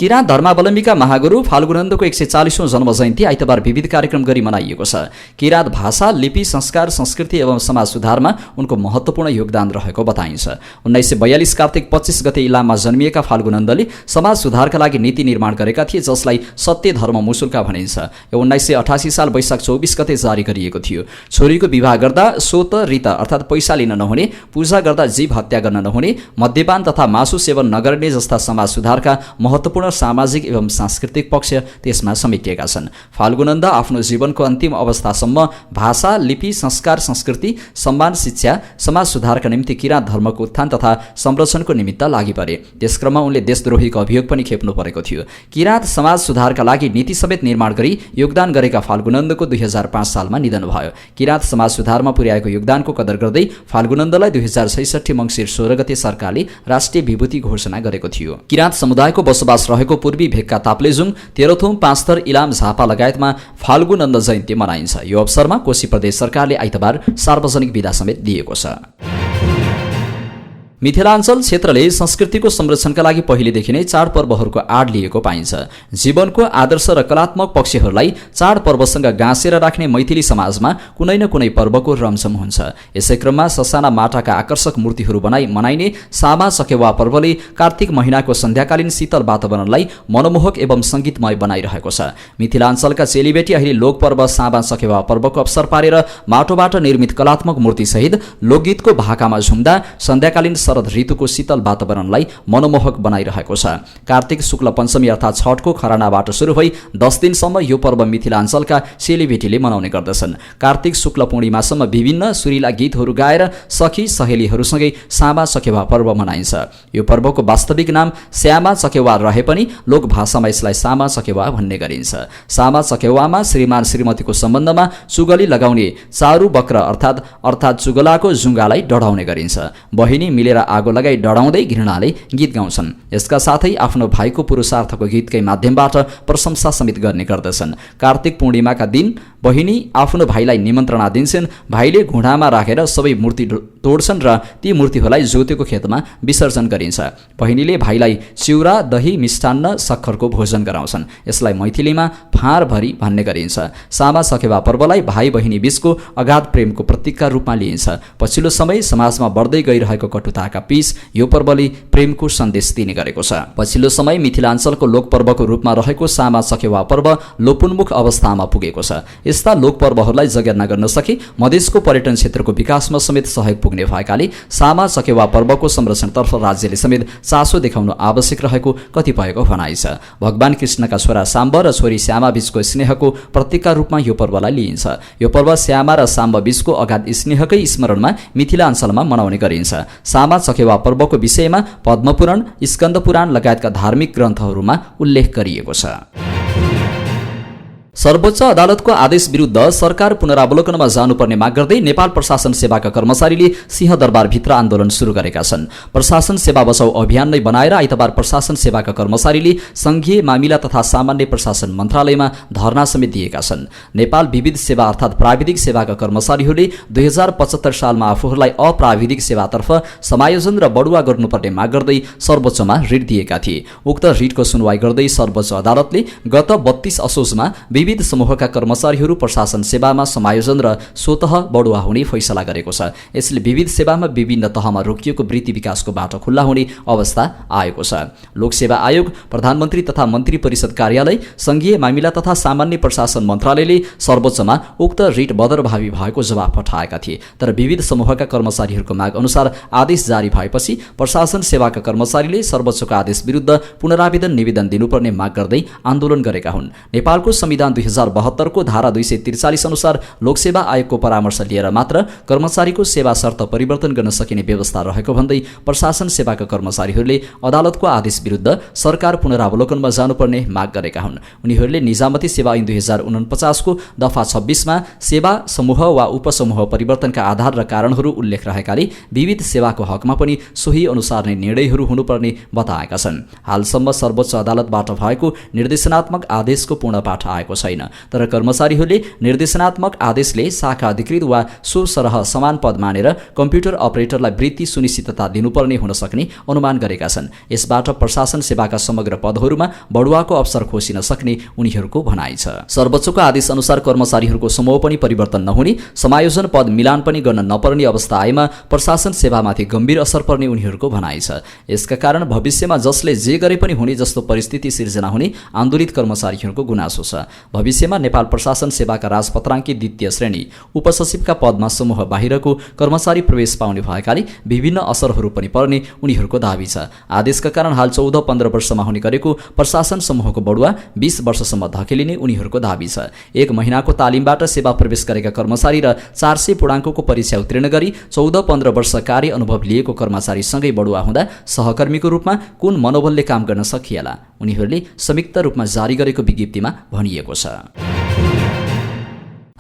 किराँत धर्मावलम्बीका महागुरु फाल्गुनन्दको 140औं जन्म जयन्ती आइतबार विविध कार्यक्रम गरी मनाइएको छ। किराँत भाषा, लिपि, संस्कार, संस्कृति एवं समाज सुधारमा उनको महत्त्वपूर्ण योगदान रहेको बताइन्छ। 1942 कार्तिक 25 गते इलाममा जन्मिएका फाल्गुनन्दले समाज सुधारका लागि नीति निर्माण गरेका थिए, जसलाई सत्य धर्म मुसुल्का भनिन्छ। यो 1988 साल वैशाख 24 गते जारी गरिएको थियो। छोरीको विवाह गर्दा सोत रीत अर्थात् पैसा लिन नहुने, पूजा गर्दा जीव हत्या गर्न नहुने, मद्यपान तथा मासु सेवन नगर्ने जस्ता समाज सुधारका महत्त्वपूर्ण सामाजिक एवं सांस्कृतिक पक्ष त्यसमा समेटिएका छन्। फाल्गुनन्द आफ्नो जीवनको अन्तिम अवस्थासम्म भाषा, लिपि, संस्कार, संस्कृति, सम्मान, शिक्षा, समाज सुधारका निम्ति किराँत धर्मको उत्थान तथा संरक्षणको निमित्त लागि परे। त्यसक्रममा उनले देशद्रोहीको अभियोग पनि खेप्नु परेको थियो। किराँत समाज सुधारका लागि नीति समेत निर्माण गरी योगदान गरेका फाल्गुनन्दको 2005 सालमा निधन भयो। किराँत समाज सुधारमा पुर्याएको योगदानको कदर गर्दै फाल्गुनन्दलाई 2066 मङ्सिर 16 गते सरकारले राष्ट्रिय विभूति घोषणा गरेको थियो। किराँत समुदायको बसोबास रहेको पूर्वी भेगका ताप्लेजुङ, तेह्रथुम, पाँचथर, इलाम, झापा लगायतमा फाल्गुनन्द जयन्ती मनाइन्छ। यो अवसरमा कोशी प्रदेश सरकारले आइतबार सार्वजनिक बिदा समेत दिएको छ। मिथिलाञ्चल क्षेत्रले संस्कृतिको संरक्षणका लागि पहिलेदेखि नै चाडपर्वहरूको आड लिएको पाइन्छ। जीवनको आदर्श र कलात्मक पक्षहरूलाई चाडपर्वसँग गाँसेर राख्ने मैथिली समाजमा कुनै न कुनै पर्वको रमझम हुन्छ। यसै क्रममा ससाना माटाका आकर्षक मूर्तिहरू बनाई मनाइने सामा सकेवा पर्वले कार्तिक महिनाको सन्ध्याकालीन शीतल वातावरणलाई मनमोहक एवं सङ्गीतमय बनाइरहेको छ। मिथिलाञ्चलका चेलीबेटी अहिले लोकपर्व सामा सकेवा पर्वको अवसर पारेर माटोबाट निर्मित कलात्मक मूर्तिसहित लोकगीतको भाकामा झुम्दा सन्ध्याकालीन शरद ऋतुको शीतल वातावरणलाई मनमोहक बनाइरहेको छ। कार्तिक शुक्ल पञ्चमी अर्थात् छठको खरानाबाट सुरु भई 10 दिनसम्म यो पर्व मिथिलाञ्चलका चेलीबेटीले मनाउने गर्दछन्। कार्तिक शुक्ल पूर्णिमासम्म विभिन्न सुरिला गीतहरू गाएर सखी सहेलीहरूसँगै सामा सकेवा पर्व मनाइन्छ। यो पर्वको वास्तविक नाम श्यामा चकेवा रहे पनि लोक भाषामा यसलाई सामा चकेवा भन्ने गरिन्छ। सामा चकेवामा श्रीमान श्रीमतीको सम्बन्धमा चुगली लगाउने चारू बक्र अर्थात् चुगलाको जुङ्गालाई डढाउने गरिन्छ। बहिनी मिलेर आगो लगाई डढाउँदै घृणाले गीत गाउँछन्। यसका साथै आफ्नो भाइको पुरुषार्थको गीतकै माध्यमबाट प्रशंसा समेत गर्ने गर्दछन्। कार्तिक पूर्णिमाका दिन बहिनी आफ्नो भाइलाई निमन्त्रणा दिन्छन्। भाइले घुँडामा राखेर सबै मूर्ति तोड्छन् र ती मूर्तिहरूलाई ज्योतिको खेतमा विसर्जन गरिन्छ। बहिनीले भाइलाई चिउरा, दही, मिष्टान्न, सक्खरको भोजन गराउँछन्। यसलाई मैथिलीमा फाँरभरी भन्ने गरिन्छ। सामा सकेवा पर्वलाई भाइ बहिनी बीचको अगाध प्रेमको प्रतीकका रूपमा लिइन्छ। पछिल्लो समय समाजमा बढ्दै गइरहेको कटुताका बीच यो पर्वले प्रेमको सन्देश दिने गरेको छ। पछिल्लो समय मिथिलाञ्चलको लोकपर्वको रूपमा रहेको सामा सकेवा पर्व लोपोन्मुख अवस्थामा पुगेको छ। यस्ता लोकपर्वहरूलाई जगेर्ना गर्न सके मधेसको पर्यटन क्षेत्रको विकासमा समेत सहयोग पुग्ने भएकाले सामा सकेवा पर्वको संरक्षणतर्फ राज्यले समेत चासो देखाउनु आवश्यक रहेको कतिपयको भनाइ छ। भगवान कृष्णका छोरा साम्ब र छोरी श्यामा बीचको स्नेहको प्रतीकका रूपमा यो पर्वलाई लिइन्छ। यो पर्व श्यामा र साम्ब बीचको अगाध स्नेहकै स्मरणमा मिथिलाञ्चलमा मनाउने गरिन्छ। सामा सकेवा पर्वको विषयमा पद्मपुराण, स्कन्द पुराण लगायतका धार्मिक ग्रन्थहरूमा उल्लेख गरिएको छ। सर्वोच्च अदालतको आदेश विरुद्ध सरकार पुनरावलोकनमा जानुपर्ने माग गर्दै नेपाल प्रशासन सेवाका कर्मचारीले सिंहदरबारभित्र आन्दोलन सुरु गरेका छन्। प्रशासन सेवा बचाउ अभियान नै बनाएर आइतबार प्रशासन सेवाका कर्मचारीले संघीय मामिला तथा सामान्य प्रशासन मन्त्रालयमा धरना समेत दिएका छन्। नेपाल विविध सेवा अर्थात् प्राविधिक सेवाका कर्मचारीहरूले 2075 सालमा आफूहरूलाई अप्राविधिक सेवातर्फ समायोजन र बढुवा गर्नुपर्ने माग गर्दै सर्वोच्चमा रिट दिएका थिए। उक्त रिटको सुनवाई गर्दै सर्वोच्च अदालतले गत 32 असोजमा विविध समूहका कर्मचारीहरू प्रशासन सेवामा समायोजन र स्वतः बढुवा हुने फैसला गरेको छ। यसले विविध सेवामा विभिन्न तहमा रोकिएको वृत्ति विकासको बाटो खुल्ला हुने अवस्था आएको छ। लोकसेवा आयोग, प्रधानमन्त्री तथा मन्त्री परिषद कार्यालय, संघीय मामिला तथा सामान्य प्रशासन मन्त्रालयले सर्वोच्चमा उक्त रिट बदरभावी भएको जवाफ पठाएका थिए। तर विविध समूहका कर्मचारीहरूको माग अनुसार आदेश जारी भएपछि प्रशासन सेवाका कर्मचारीले सर्वोच्चको आदेश विरुद्ध पुनरावेदन निवेदन दिनुपर्ने माग गर्दै आन्दोलन गरेका हुन्। नेपालको संविधान 2072 को धारा 243 अनुसार लोकसेवा आयोगको परामर्श लिएर मात्र कर्मचारीको सेवा शर्त परिवर्तन गर्न सकिने व्यवस्था रहेको भन्दै प्रशासन सेवाका कर्मचारीहरूले अदालतको आदेश विरुद्ध सरकार पुनरावलोकनमा जानुपर्ने माग गरेका हुन्। उनीहरूले निजामती सेवा ऐन 2049 को दफा 26 मा सेवा समूह वा उपसमूह परिवर्तनका आधार र कारणहरू उल्लेख रहेकाले विविध सेवाको हकमा पनि सोही अनुसार नै निर्णयहरू हुनुपर्ने बताएका छन्। हालसम्म सर्वोच्च अदालतबाट भएको निर्देशनात्मक आदेशको पूर्ण पाठ आएको छैन। तर कर्मचारीहरूले निर्देशनात्मक आदेशले शाखा अधिकृत वा सो सरह समान पद मानेर कम्प्युटर अपरेटरलाई वृत्ति सुनिश्चितता दिनुपर्ने हुन सक्ने अनुमान गरेका छन्। यसबाट प्रशासन सेवाका समग्र पदहरूमा बढुवाको अवसर खोसिन सक्ने उनीहरूको भनाइ छ। सर्वोच्चको आदेश अनुसार कर्मचारीहरूको समूह पनि परिवर्तन नहुने, समायोजन पद मिलान पनि गर्न नपर्ने अवस्था आएमा प्रशासन सेवामाथि गम्भीर असर पर्ने उनीहरूको भनाइ छ। यसका कारण भविष्यमा जसले जे गरे पनि हुने जस्तो परिस्थिति सिर्जना हुने आन्दोलित कर्मचारीहरूको गुनासो छ। भविष्यमा नेपाल प्रशासन सेवाका राजपत्राङ्कित द्वितीय श्रेणी उपसचिवका पदमा समूह बाहिरको कर्मचारी प्रवेश पाउने भएकाले विभिन्न असरहरू पनि पर्ने उनीहरूको दाबी छ। आदेशका कारण हाल 14-15 वर्षमा हुने गरेको प्रशासन समूहको बढुवा 20 वर्षसम्म धकेलिने उनीहरूको दाबी छ। 1 महिनाको तालिमबाट सेवा प्रवेश गरेका कर्मचारी र 400 पूर्णाङ्कको परीक्षा उत्तीर्ण गरी 14-15 वर्ष कार्य अनुभव लिएको कर्मचारीसँगै बढुवा हुँदा सहकर्मीको रूपमा कुन मनोबलले काम गर्न सकिएला, उनीहरूले संयुक्त रूपमा जारी गरेको विज्ञप्तिमा भनिएको छ।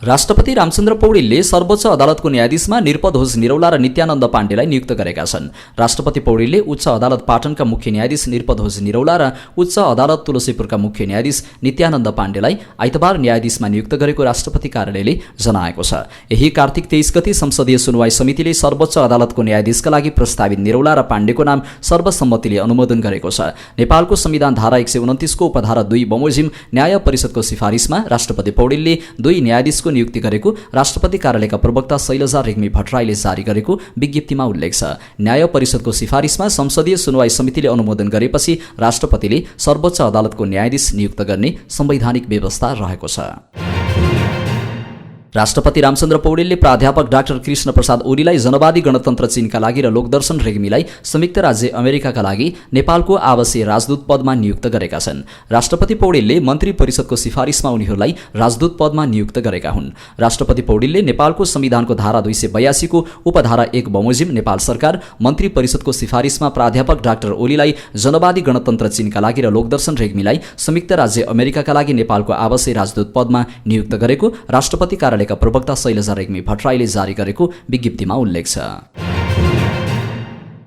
राष्ट्रपति रामचन्द्र पौडेलले सर्वोच्च अदालतको न्यायाधीशमा निरपध्वज निरौला र नित्यानन्द पाण्डेलाई नियुक्त गरेका छन्। राष्ट्रपति पौडेलले उच्च अदालत पाटनका मुख्य न्यायाधीश निरपध्वज निरौला र उच्च अदालत तुलसीपुरका मुख्य न्यायाधीश नित्यानन्द पाण्डेलाई आइतबार न्यायाधीशमा नियुक्त गरेको राष्ट्रपति कार्यालयले जनाएको छ। यही कार्तिक 23 गते संसदीय सुनवाई समितिले सर्वोच्च अदालतको न्यायाधीशका लागि प्रस्तावित निरौला र पाण्डेको नाम सर्वसम्मतिले अनुमोदन गरेको छ। नेपालको संविधान धारा 129 को उपधारा 2 बमोजिम न्याय परिषदको सिफारिसमा राष्ट्रपति पौडेलले 2 न्यायाधीशको नियुक्ति गरेको राष्ट्रपति कार्यालयका प्रवक्ता शैलजा रेग्मी भट्टराईले जारी गरेको विज्ञप्तिमा उल्लेख छ। न्याय परिषदको सिफारिसमा संसदीय सुनवाई समितिले अनुमोदन गरेपछि राष्ट्रपतिले सर्वोच्च अदालतको न्यायाधीश नियुक्त गर्ने संवैधानिक व्यवस्था रहेको छ। राष्ट्रपति रामचन्द्र पौडेलले प्राध्यापक डाक्टर कृष्ण प्रसाद ओलीलाई जनवादी गणतन्त्र चीनका लागि र लोकदर्शन रेग्मीलाई संयुक्त राज्य अमेरिकाका लागि नेपालको आवासीय राजदूत पदमा नियुक्त गरेका छन्। राष्ट्रपति पौडेलले मन्त्री परिषदको सिफारिसमा उनीहरूलाई राजदूत पदमा नियुक्त गरेका हुन्। राष्ट्रपति पौडेलले नेपालको संविधानको धारा 282 को उपधारा 1 बमोजिम नेपाल सरकार मन्त्री परिषदको सिफारिसमा प्राध्यापक डाक्टर ओलीलाई जनवादी गणतन्त्र चीनका लागि र लोकदर्शन रेग्मीलाई संयुक्त राज्य अमेरिकाका लागि नेपालको आवासीय राजदूत पदमा नियुक्त गरेको राष्ट्रपति कार्यालयका प्रवक्ता शैलजा रेग्मी भट्टराईले जारी गरेको विज्ञप्तिमा उल्लेख छ।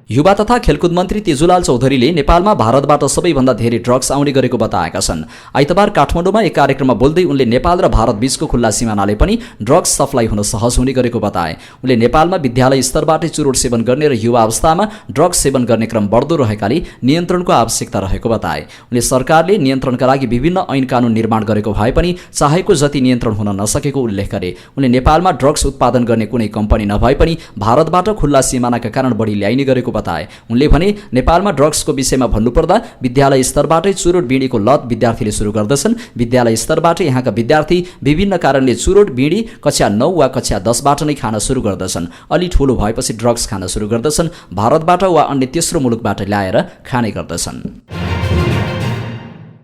युवा तथा खेलकुद मन्त्री तेजुलाल चौधरीले नेपालमा भारतबाट सबैभन्दा धेरै ड्रग्स आउने गरेको बताएका छन्। आइतबार काठमाडौँमा एक कार्यक्रममा बोल्दै उनले नेपाल र भारत बीचको खुल्ला सिमानाले पनि ड्रग्स सप्लाई हुन सहज हुने गरेको बताए। उनले नेपालमा विद्यालय स्तरबाटै चुरोट सेवन गर्ने र युवा अवस्थामा ड्रग्स सेवन गर्ने क्रम बढ्दो रहेकाले नियन्त्रणको आवश्यकता रहेको बताए। उनले सरकारले नियन्त्रणका लागि विभिन्न ऐन कानून निर्माण गरेको भए पनि चाहेको जति नियन्त्रण हुन नसकेको उल्लेख गरे। उनले नेपालमा ड्रग्स उत्पादन गर्ने कुनै कम्पनी नभए पनि भारतबाट खुल्ला सिमानाका कारण बढी ल्याइने गरेको बताए। उनले भने नेपालमा ड्रग्सको विषयमा भन्नुपर्दा विद्यालय स्तरबाटै चुरोट बिँडीको लत विद्यार्थीले सुरु गर्दछन्। विद्यालय स्तरबाटै यहाँका विद्यार्थी विभिन्न कारणले चुरोट बिँडी कक्षा 9 वा कक्षा 10 बाट नै खान सुरु गर्दछन्। अलि ठूलो भएपछि ड्रग्स खान सुरु गर्दछन्। भारतबाट वा अन्य तेस्रो मुलुकबाट ल्याएर खाने गर्दछन्।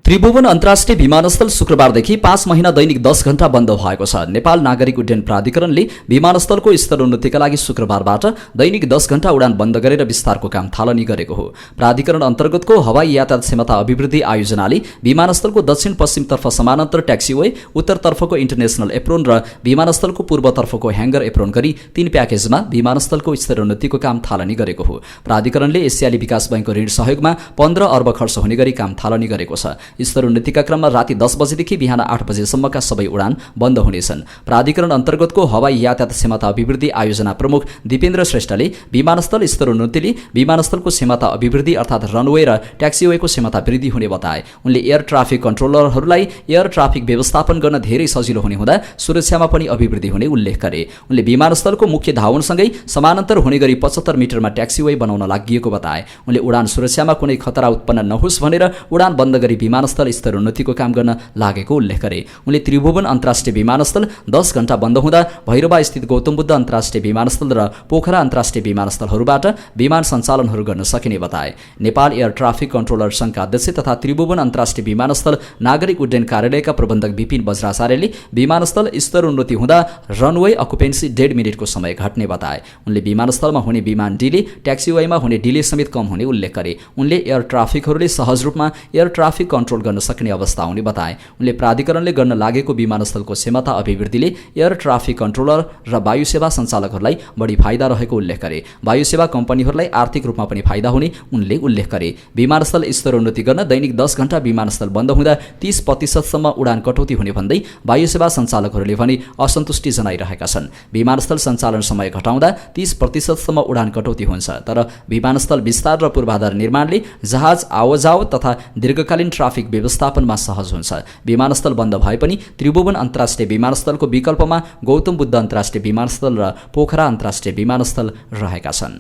त्रिभुवन अन्तर्राष्ट्रिय विमानस्थल शुक्रबारदेखि 5 महिना दैनिक 10 घण्टा बन्द भएको छ। नेपाल नागरिक उड्डयन प्राधिकरणले विमानस्थलको स्तरोन्नतिका लागि शुक्रबारबाट दैनिक 10 घण्टा उडान बन्द गरेर विस्तारको काम थालनी गरेको हो। प्राधिकरण अन्तर्गतको हवाई यातायात क्षमता अभिवृद्धि आयोजनाले विमानस्थलको दक्षिण पश्चिमतर्फ समानान्तर ट्याक्सीवे, उत्तरतर्फको इन्टरनेसनल एप्रोन र विमानस्थलको पूर्वतर्फको ह्याङ्गर एप्रोन गरी 3 प्याकेजमा विमानस्थलको स्तरोन्नतिको काम थालनी गरेको हो। प्राधिकरणले एसियाली विकास बैंकको ऋण सहयोगमा 15 अर्ब खर्च हुने गरी काम थालनी गरेको छ। स्तरोन्नतिका क्रममा राति 10 बजेदेखि बिहान 8 बजेसम्मका सबै उडान बन्द हुनेछन्। प्राधिकरण अन्तर्गतको हवाई यातायात क्षमता अभिवृद्धि आयोजना प्रमुख दिपेन्द्र श्रेष्ठले विमानस्थल स्तरोन्नतिले विमानस्थलको क्षमता अभिवृद्धि अर्थात् रनवे र ट्याक्सीवेको क्षमता वृद्धि हुने बताए। उनले एयर ट्राफिक कन्ट्रोलरहरूलाई एयर ट्राफिक व्यवस्थापन गर्न धेरै सजिलो हुने हुँदा सुरक्षामा पनि अभिवृद्धि हुने उल्लेख गरे। उनले विमानस्थलको मुख्य धावनसँगै समानान्तर हुने गरी 75 मिटरमा ट्याक्सीवे बनाउन लागि बताए। उनले उडान सुरक्षामा कुनै खतरा उत्पन्न नहोस् भनेर उडान बन्द गरी विमानस्थल स्तरोन्नतिको काम गर्न लागेको उल्लेख गरे। उनले त्रिभुवन अन्तर्राष्ट्रिय विमानस्थल 10 घण्टा बन्द हुँदा भैरवा स्थित गौतम बुद्ध अन्तर्राष्ट्रिय विमानस्थल र पोखरा अन्तर्राष्ट्रिय विमानस्थलहरूबाट विमान सञ्चालनहरू गर्न सकिने बताए। नेपाल एयर ट्राफिक कन्ट्रोलर सङ्घका अध्यक्ष तथा त्रिभुवन अन्तर्राष्ट्रिय विमानस्थल नागरिक उड्डयन कार्यालयका प्रबन्धक विपिन बज्राचार्यले विमानस्थल स्तरोन्नति हुँदा रनवे अकुपेन्सी 1.5 मिनेटको समय घट्ने बताए। उनले विमानस्थलमा हुने विमान डिले, ट्याक्सीवेमा हुने डिले समेत कम हुने उल्लेख गरे। उनले एयर ट्राफिकहरूले सहज रूपमा एयर ट्राफिक कन्ट्रोल गर्न सक्ने अवस्था हुने बताए। उनले प्राधिकरणले गर्न लागेको विमानस्थलको क्षमता अभिवृद्धिले एयर ट्राफिक कन्ट्रोलर र वायुसेवा सञ्चालकहरूलाई बढी फाइदा रहेको उल्लेख गरे। वायुसेवा कम्पनीहरूलाई आर्थिक रूपमा पनि फाइदा हुने उनले उल्लेख गरे। विमानस्थल स्तरोन्नति गर्न दैनिक 10 घण्टा विमानस्थल बन्द हुँदा 30% सम्म उडान कटौती हुने भन्दै वायुसेवा सञ्चालकहरूले भने असन्तुष्टि जनाइरहेका छन्। विमानस्थल सञ्चालन समय घटाउँदा 30% सम्म उडान कटौती हुन्छ, तर विमानस्थल विस्तार र पूर्वाधार निर्माणले जहाज आवाजाव तथा दीर्घकालीन ट्राफिक व्यवस्थापनमा सहज हुन्छ। विमानस्थल बन्द भए पनि त्रिभुवन अन्तर्राष्ट्रिय विमानस्थलको विकल्पमा गौतम बुद्ध अन्तर्राष्ट्रिय विमानस्थल र पोखरा अन्तर्राष्ट्रिय विमानस्थल रहेका छन्।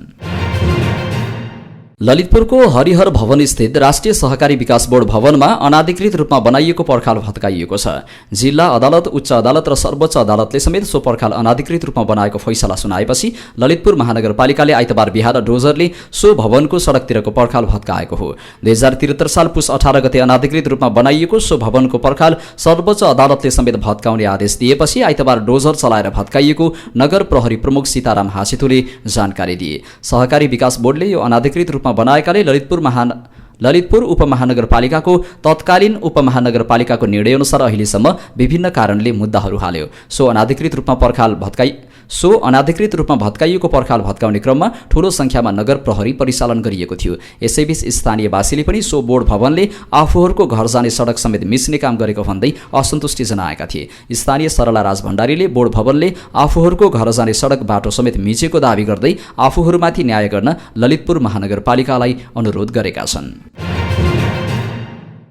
ललितपुरको हरिहर भवन स्थित राष्ट्रिय सहकारी विकास बोर्ड भवनमा अनाधिकृत रूपमा बनाइएको पर्खाल भत्काइएको छ। जिल्ला अदालत, उच्च अदालत र सर्वोच्च अदालतले समेत सो पर्खाल अनाधिकृत रूपमा बनाएको फैसला सुनाएपछि ललितपुर महानगरपालिकाले आइतबार बिहान डोजरले सो भवनको सडकतिरको पर्खाल भत्काएको हो। 2073 साल पुस 18 गते अनाधिकृत रूपमा बनाइएको सो भवनको पर्खाल सर्वोच्च अदालतले समेत भत्काउने आदेश दिएपछि आइतबार डोजर चलाएर भत्काइएको नगर प्रहरी प्रमुख सीताराम हासेतुले जानकारी दिए। सहकारी विकास बोर्डले यो अनाधिकृत रूपमा बनाएकाले ललितपुर उपमहानगरपालिकाको तत्कालीन उपमहानगरपालिकाको निर्णयअनुसार अहिलेसम्म विभिन्न कारणले मुद्दाहरू हाल्यो। सो अनाधिकृत रूपमा भत्काइएको पर्खाल भत्काउने क्रममा ठूलो संख्यामा नगर प्रहरी परिचालन गरिएको थियो। यसैबीच स्थानीयवासीले पनि सो बोर्ड भवनले आफूहरूको घर जाने सडक समेत मिच्ने काम गरेको भन्दै असन्तुष्टि जनाएका थिए। स्थानीय सरला राज भण्डारीले बोर्ड भवनले आफूहरूको घर जाने सडक बाटो समेत मिचेको दावी गर्दै आफूहरूमाथि न्याय गर्न ललितपुर महानगरपालिकालाई अनुरोध गरेका छन्।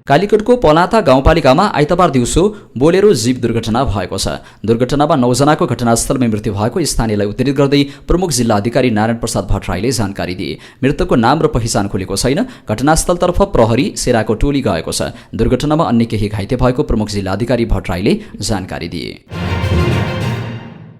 कालीकोटको पलाता गाउँपालिकामा आइतबार दिउँसो बोलेरो जीव दुर्घटना भएको छ। दुर्घटनामा 9 जनाको घटनास्थलमै मृत्यु भएको स्थानीयलाई उद्धृत गर्दै प्रमुख जिल्ला अधिकारी नारायण प्रसाद भट्टराईले जानकारी दिए। मृतकको नाम र पहिचान खुलेको छैन। घटनास्थलतर्फ प्रहरी सेनाको टोली गएको छ। दुर्घटनामा अन्य केही घाइते भएको प्रमुख जिल्ला अधिकारी भट्टराईले जानकारी दिए।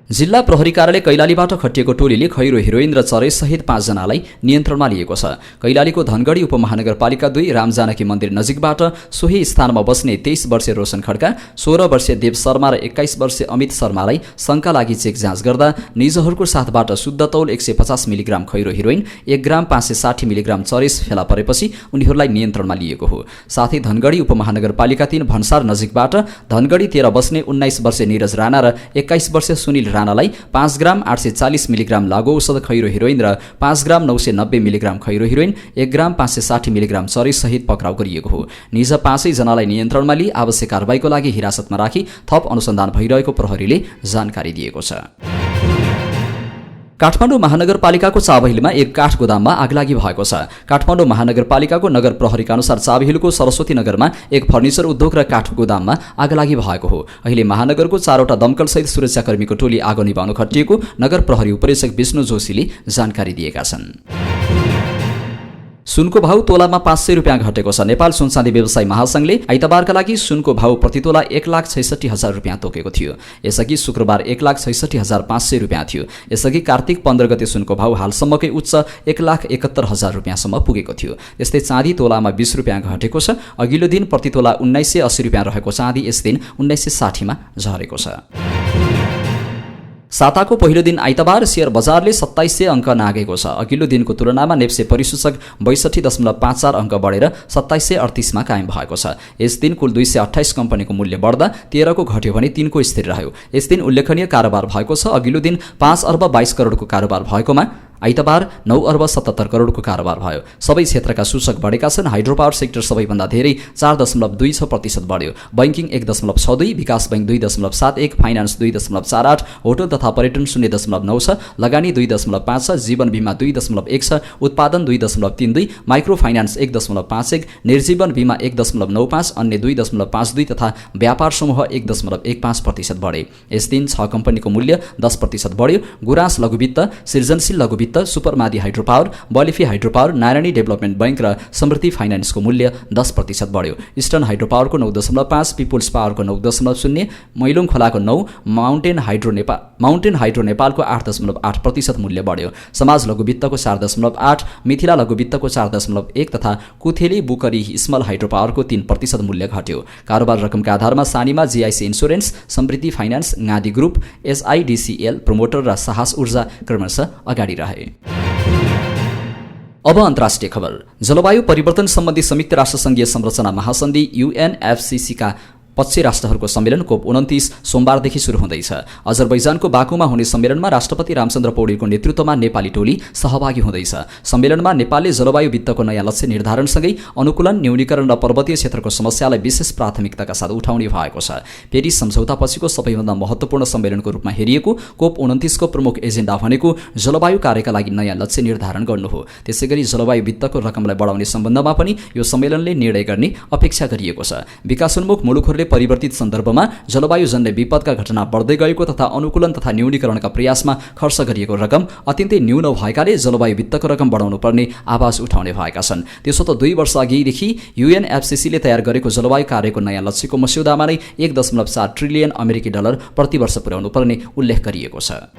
जिल्ला प्रहरी कार्यालय कैलालीबाट खटिएको टोलीले खैरो हिरोइन र चरेसहित 5 जनालाई नियन्त्रणमा लिएको छ। कैलालीको धनगढी उपमहानगरपालिका 2 रामजानकी मन्दिर नजिकबाट सोही स्थानमा बस्ने 23 वर्षीय रोशन खड्का, 16 वर्षीय देव शर्मा र 21 वर्षीय अमित शर्मालाई शंका लागि चेक जाँच गर्दा निजहरूको साथबाट शुद्ध तौल 150 मिलिग्राम खैरो हिरोइन, 1 ग्राम 560 मिलिग्राम चरेस फेला परेपछि उनीहरूलाई नियन्त्रणमा लिएको हो। साथै धनगढी उपमहानगरपालिका 3 भन्सार नजिकबाट धनगढी 13 बस्ने 19 वर्षीय निरज राणा र 21 वर्षीय सुनिल राणालाई 5 ग्राम 840 मिलिग्राम लागु औषध खैरो हिरोइन र 5 ग्राम 990 मिलिग्राम खैरो हिरोइन, 1 ग्राम 560 मिलिग्राम चरेस सहित पक्राउ गरिएको हो। निज 5 जनालाई नियन्त्रणमा लिई आवश्यक कारबाहीको लागि हिरासतमा राखी थप अनुसन्धान भइरहेको प्रहरीले जानकारी दिएको छ। काठमाडौँ महानगरपालिकाको चाबहिलमा एक काठ गोदाममा आगलागी भएको छ। काठमाडौँ महानगरपालिकाको नगर प्रहरीका अनुसार चाबहिलको सरस्वती नगरमा एक फर्निचर उद्योग र काठ गोदाममा आगलागी भएको हो। अहिले महानगरको 4वटा दमकलसहित सुरक्षाकर्मीको टोली आगो निभाउन खटिएको नगर प्रहरी उपरीक्षक विष्णु जोशीले जानकारी दिएका छन्। सुनको भाउ तोलामा 500 रुपियाँ घटेको छ। नेपाल सुनचाँदी व्यवसायी महासंघले आइतबारका लागि सुनको भाउ प्रति तोला 1,66,000 रुपियाँ तोकेको थियो। यसअघि शुक्रबार 1,66,500 रुपियाँ थियो। यसअघि कार्तिक 15 गते सुनको भाउ हालसम्मकै उच्च 1,71,000 रुपियाँसम्म पुगेको थियो। त्यस्तै चाँदी तोलामा 20 रुपियाँ घटेको छ। अघिल्लो दिन प्रति तोला 1980 रुपियाँ रहेको चाँदी यस दिन 1960 मा झरेको छ। साताको पहिलो दिन आइतबार शेयर बजारले 2700 अङ्क नागेको छ। अघिल्लो दिनको तुलनामा नेप्से परिसूचक 62.54 अङ्क बढेर 2738 मा कायम भएको छ। यस दिन कुल 228 कम्पनीको मूल्य बढ्दा 13 को घट्यो भने 3 को स्थिर रह्यो। यस दिन उल्लेखनीय कारोबार भएको छ। अघिल्लो दिन 5 अर्ब 22 करोडको कारोबार भएकोमा आइतबार 9 अर्ब 77 करोडको कारोबार भयो। सबै क्षेत्रका सूचक बढेका छन्। हाइड्रो पावर सेक्टर सबैभन्दा धेरै 4.26% बढ्यो। बैंकिङ 1.62, विकास बैंक 2.71, फाइनान्स 2.48, होटल तथा पर्यटन 0.96, लगानी 2.56, जीवन बीमा 2.16, उत्पादन 2.32, माइक्रो फाइनान्स 1.51, निर्जीवन बीमा 1.95, अन्य 2.52 तथा व्यापार समूह 1.15% बढे। यस दिन 6 कम्पनीको मूल्य 10% बढ्यो। गुराँस Laghubitta, Srijanshil Laghubitta, Supermadi hydro power, Balephi hydro power, Narayani development bank र समृद्धि फाइनान्सको मूल्य 10% बढ्यो। इस्टर्न हाइड्रो पावरको 9.5, पिपुल्स पावरको 9.0, मैलुङ खोलाको 9, माउन्टेन हाइड्रो नेपालको 8.8% मूल्य बढ्यो। समाज लघुवित्तको 4.8, मिथिला लघुवित्तको 4.1 तथा कुथेली बुकरी स्मल हाइड्रो पावरको 3% मूल्य घट्यो। कारोबार रकमका आधारमा सानीमा जीआईसी इन्स्योरेन्स, समृद्धि फाइनान्स, गादी ग्रुप, एसआईडीसीएल प्रोमोटर र साहस ऊर्जा क्रमशः अगाडि रहे। अब अन्तर्राष्ट्रिय खबर। जलवायु परिवर्तन सम्बन्धी संयुक्त राष्ट्रसङ्घीय संरचना महासन्धि UNFCCC का पक्षी राष्ट्रहरूको सम्मेलन COP29 सोमबारदेखि सुरु हुँदैछ। अजरबैजानको बाकुमा हुने सम्मेलनमा राष्ट्रपति रामचन्द्र पौडेलको नेतृत्वमा नेपाली टोली सहभागी हुँदैछ। सम्मेलनमा नेपालले जलवायु वित्तको नयाँ लक्ष्य निर्धारणसँगै अनुकूलन, न्यूनीकरण र पर्वतीय क्षेत्रको समस्यालाई विशेष प्राथमिकताका साथ उठाउने भएको छ। पेरिस सम्झौतापछिको सबैभन्दा महत्त्वपूर्ण सम्मेलनको रूपमा हेरिएको COP29 को प्रमुख एजेन्डा भनेको जलवायु कार्यका लागि नयाँ लक्ष्य निर्धारण गर्नु हो। त्यसैगरी जलवायु वित्तको रकमलाई बढाउने सम्बन्धमा पनि यो सम्मेलनले निर्णय गर्ने अपेक्षा गरिएको छ। विकासोन्मुख मुलुकहरूले परिवर्तित सन्दर्भमा जलवायुजन्य विपदका घटना बढ्दै गएको तथा अनुकूलन तथा न्यूनीकरणका प्रयासमा खर्च गरिएको रकम अत्यन्तै न्यून भएकाले जलवायु वित्तको रकम बढाउनु पर्ने आवाज उठाउने भएका छन्। त्यसो त 2 वर्ष अघिदेखि UNFCCले तयार गरेको जलवायु कार्यको नयाँ लक्ष्यको मस्यौदामा नै 1.4 ट्रिलियन अमेरिकी डलर प्रति वर्ष पुर्याउनु पर्ने उल्लेख गरिएको छ।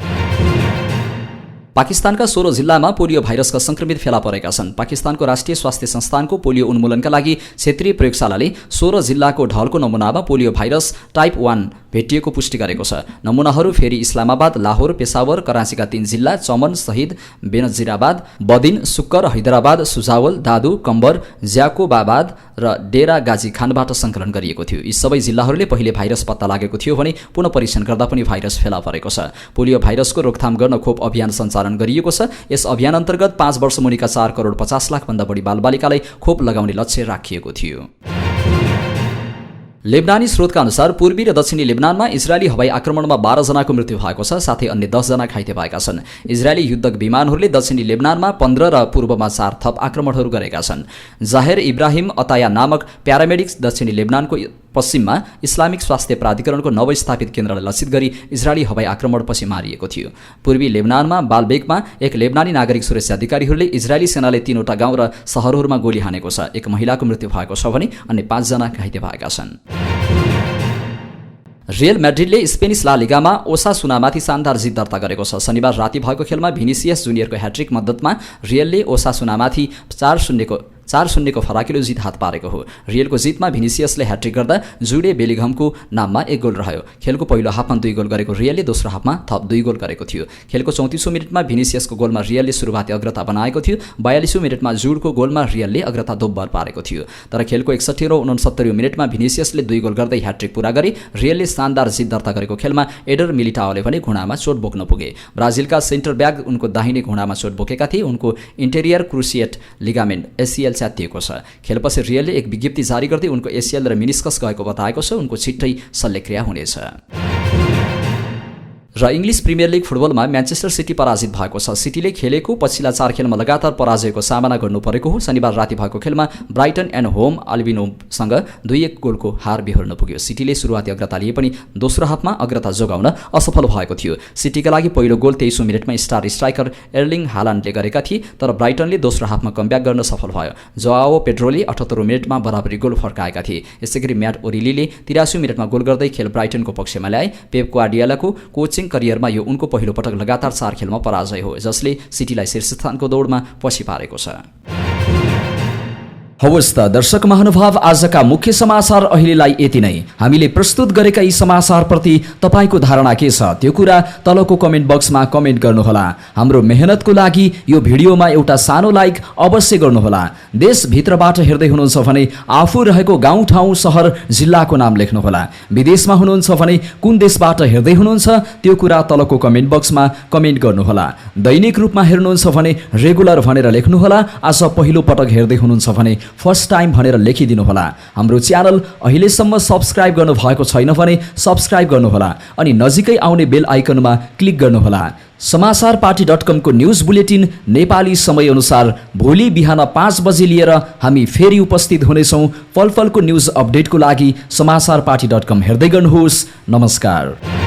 पाकिस्तानका 16 जिल्लामा पोलियो भाइरसका संक्रमित फेला परेका छन्। पाकिस्तानको राष्ट्रिय स्वास्थ्य संस्थानको पोलियो उन्मूलनका लागि क्षेत्रीय प्रयोगशालाले 16 जिल्लाको ढलको नमुनामा पोलियो भाइरस टाइप 1 भेटिएको पुष्टि गरेको छ। नमुनाहरू फेरि इस्लामाबाद, लाहोर, पेशावर, कराँचीका 3 जिल्ला चमन, शहीद, बेनजिराबाद, बदिन, सुक्कर, हैदराबाद, सुजावल, दादु, कम्बर, ज्याकोबाबाद र डेरा गाजी खानबाट सङ्कलन गरिएको थियो। यी सबै जिल्लाहरूले पहिले भाइरस पत्ता लागेको थियो भने पुनः परीक्षण गर्दा पनि भाइरस फेला परेको छ। पोलियो भाइरसको रोकथाम गर्न खोप अभियान सञ्चालन गरिएको छ। यस अभियान अन्तर्गत 5 वर्ष मुनिका 4 करोड 50 लाखभन्दा बढी बालबालिकालाई खोप लगाउने लक्ष्य राखिएको थियो। लेबनानी स्रोतका अनुसार पूर्वी र दक्षिणी लेबनानमा इजरायली हवाई आक्रमणमा 12 जनाको मृत्यु भएको छ, साथै अन्य 10 जना घाइते भएका छन्। इजरायली युद्धक विमानहरूले दक्षिणी लेबनानमा 15 र पूर्वमा 4 थप आक्रमणहरू गरेका छन्। जाहेर इब्राहिम अताया नामक प्यारामेडिक्स दक्षिणी लेबनानको पश्चिममा इस्लामिक स्वास्थ्य प्राधिकरणको नवस्थापित केन्द्रलाई लक्षित गरी इजरायली हवाई आक्रमणपछि मारिएको थियो। पूर्वी लेबनानमा बालबेगमा एक लेबनानी नागरिक सुरक्षा अधिकारीहरूले इजरायली सेनाले 3वटा गाउँ र सहरहरूमा गोली हानेको छ। एक महिलाको मृत्यु भएको छ भने अन्य 5 जना घाइते भएका छन्। रियल म्याड्रिडले स्पेनिस ला लिगामा ओसासुनामाथि शानदार जित दर्ता गरेको छ। शनिबार राति भएको खेलमा भिनिसियस जुनियरको ह्याट्रिक मद्दतमा रियलले ओसासुनामाथि 4-0 को फराकिलो जित हात पारेको हो। रियलको जितमा भिनिसियसले ह्याट्रिक गर्दा जुडे बेलिघमको नाममा 1 गोल रह्यो। खेलको पहिलो हाफमा 2 गोल गरेको रियलले दोस्रो हाफमा थप 2 गोल गरेको थियो। खेलको 34औं मिनेटमा भिनिसियसको गोलमा रियलले सुरुवाती अग्रता बनाएको थियो। 42औं मिनेटमा जुडको गोलमा रियलले अग्रता दोब्बर पारेको थियो। तर खेलको 61 र 69औं मिनेटमा भिनिसियसले 2 गोल गर्दै ह्याट्रिक पूरा गरी रियलले शानदार जित दर्ता गरेको खेलमा एडर मिलिटाओले भने घुँडामा चोट बोक्न पुगे। ब्राजिलका सेन्टर ब्याक उनको दाहिने घुँडामा चोट बोकेका थिए। उनको इन्टेरियर क्रुसिएट लिगामेन्ट एसिएल च्यातिएको छ। खेलपछि रियलले एक विज्ञप्ति जारी गर्दै उनको एसिएल र मिनिस्कस गएको बताएको छ। उनको छिट्टै शल्यक्रिया हुनेछ। र इङ्ग्लिस प्रिमियर लिग फुटबलमा म्यान्चेस्टर सिटी पराजित भएको छ। सिटीले खेलेको पछिल्ला 4 खेलमा लगातार पराजयको सामना गर्नु परेको हो। शनिबार राति भएको खेलमा ब्राइटन एन्ड होम अल्बिनोसँग 2-1 गोलको हार बिहोर्न पुग्यो। सिटीले सुरुवाती अग्रता लिए पनि दोस्रो हाफमा अग्रता जोगाउन असफल भएको थियो। सिटीका लागि पहिलो गोल 23औं मिनेटमा स्टार स्ट्राइकर एर्लिङ हालान्डले गरेका थिए, तर ब्राइटनले दोस्रो हाफमा कमब्याक गर्न सफल भयो। जोआओ पेड्रोले 78औं मिनेटमा बराबरी गोल फर्काएका थिए। यसैगरी म्याट ओरिलीले 83औं मिनेटमा गोल गर्दै खेल ब्राइटनको पक्षमा ल्याए। पेप ग्वार्डियोलाको कोचिङ करियरमा यो उनको पहिलो पटक लगातार 4 खेलमा पराजय हो, जसले सिटीलाई शीर्ष स्थानको दौडमा पछि पारेको छ। हवस् त दर्शक महानुभाव, आजका मुख्य समाचार अहिलेलाई यति नै। हामीले प्रस्तुत गरेका यी समाचारप्रति तपाईको धारणा के छ त्यो कुरा तलको कमेन्ट बक्समा कमेन्ट गर्नुहोला। हाम्रो मेहनतको लागि यो भिडियोमा एउटा सानो लाइक अवश्य गर्नुहोला। देशभित्रबाट हेर्दै हुनुहुन्छ भने आफू रहेको गाउँ ठाउँ सहर जिल्लाको नाम लेख्नुहोला। विदेशमा हुनुहुन्छ भने कुन देशबाट हेर्दै हुनुहुन्छ त्यो कुरा तलको कमेन्ट बक्समा कमेन्ट गर्नुहोला। दैनिक रूपमा हेर्नुहुन्छ भने रेगुलर भनेर लेख्नुहोला। आज पहिलो पटक हेर्दै हुनुहुन्छ भने फर्स्ट टाइम भनेर लेखिदिनुहोला। हाम्रो च्यानल अहिलेसम्म सब्स्क्राइब गर्नु भएको छैन भने सब्स्क्राइब गर्नुहोला अनि नजिकै आउने बेल आइकनमा क्लिक गर्नुहोला। समाचारपाटी.com को न्युज बुलेटिन नेपाली समयअनुसार भोलि बिहान 5 बजे लिएर हामी फेरि उपस्थित हुनेछौँ। पलपलको न्युज अपडेटको लागि समाचारपाटी.com हेर्दै गर्नुहोस्। नमस्कार।